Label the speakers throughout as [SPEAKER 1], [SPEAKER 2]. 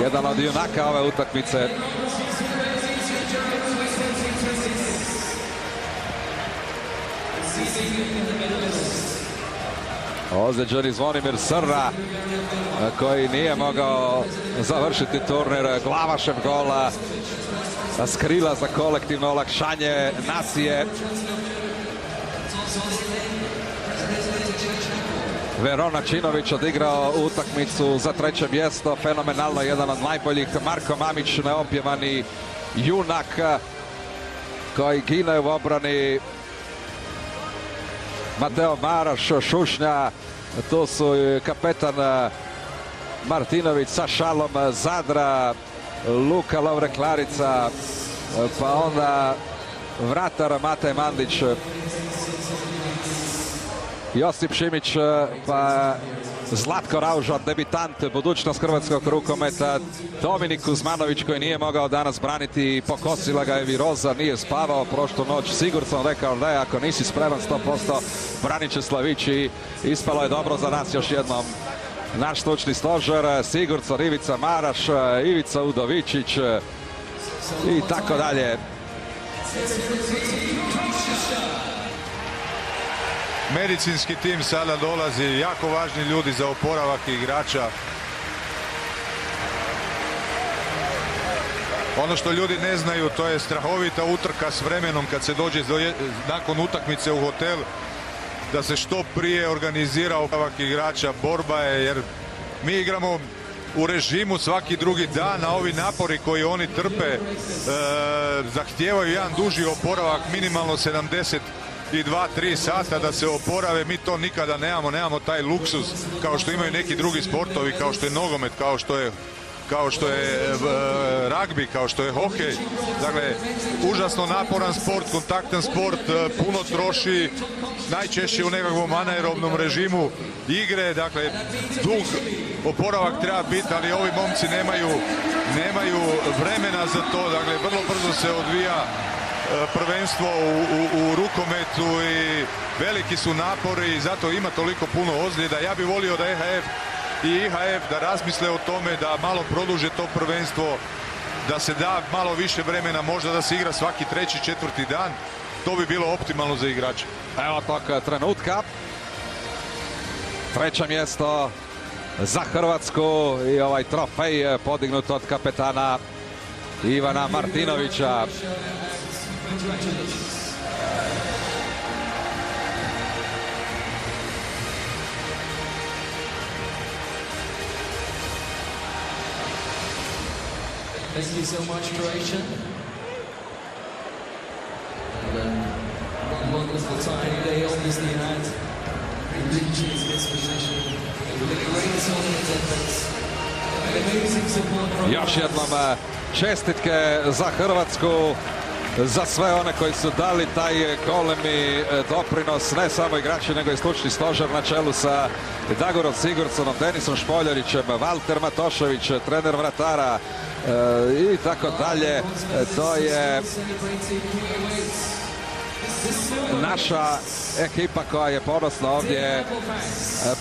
[SPEAKER 1] Jedan od junaka ove utakmice. Ozlijeđeni Zvonimir Srra, koji nije mogao završiti turnir Glavašev gola s krila za kolektivno olakšanje nacije. Verona Činović odigrao utakmicu za treće mjesto, fenomenalno, jedan od najboljih. Marko Mamić, neopjevani junak koji gine u obrani. Mateo Maraš, Šušnja, tu su kapetan Martinović sa šalom Zadra, Luka Lovre-Klarica, pa onda vratar Matej Mandić, Josip Šimić, pa Zlatko Raužan, debitant, budućnost hrvatskog rukometa, Dominik Kuzmanović koji nije mogao danas braniti i pokosila ga je viroza, nije spavao prošlu noć. Sigurdsson rekao ne, ako nisi spreman 100% branit će Slavić i ispalo je dobro za nas još jednom. Naš stručni stožer, Sigurdsson, Ivica Maraš, Ivica Udovičić i tako dalje.
[SPEAKER 2] Medicinski tim sada dolazi, jako važni ljudi za oporavak igrača. Ono što ljudi ne znaju, to je strahovita utrka s vremenom kad se dođe nakon utakmice u hotel, da se što prije organizira oporavak igrača. Borba je, jer mi igramo u režimu svaki drugi dan, a ovi napori koji oni trpe zahtijevaju jedan duži oporavak, minimalno 72-3 sata da se oporave. Mi to nikada nemamo taj luksuz kao što imaju neki drugi sportovi, kao što je nogomet, kao što je ragbi, kao što je hokej. Dakle, užasno naporan sport, kontaktan sport, puno troši, najčešće u nekakvom anaerobnom režimu igre. Dakle, dug oporavak treba biti, ali ovi momci nemaju vremena za to. Dakle, vrlo brzo se odvija prvenstvo u rukometu i veliki su napori i zato ima toliko puno ozljeda. Ja bih volio da EHF i IHF da razmisle o tome da malo produže to prvenstvo, da se da malo više vremena, možda da se igra svaki treći, četvrti dan. To bi bilo optimalno za igrače.
[SPEAKER 1] Evo tog trenutka. Treće mjesto za Hrvatsku i ovaj trofej podignut od kapetana Ivana Martinovića.
[SPEAKER 3] Thank you so much, Croatia. And one wonderful time they obviously had in reaching this position. With a great tournament effort. An amazing support from...
[SPEAKER 1] Još jednom čestitke za Hrvatsku, za sve one koji su dali taj golemi doprinos, ne samo igrači nego i stručni stožer na čelu sa Dagorom Sigurdsonom, Denisom Špoljarićem, Valter Matošević, trener vratara i tako dalje. To je naša ekipa koja je ponosno ovdje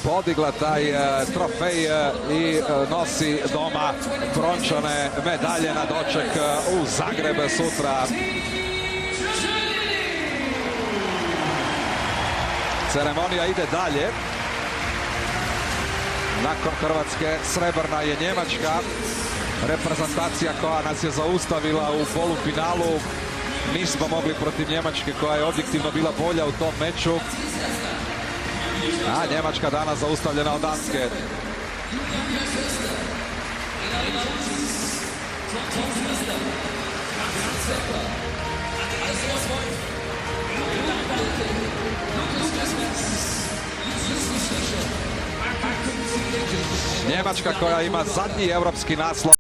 [SPEAKER 1] podigla taj trofej i nosi doma brončane medalje na doček u Zagreb sutra. Ceremonija ide dalje. Nakon Hrvatske srebrna je Njemačka. Reprezentacija koja nas je zaustavila u polufinalu. Nismo mogli protiv Njemačke koja je objektivno bila bolja u tom meču. A Njemačka danas zaustavljena od Danske. Njemačka koja ima zadnji europski naslov.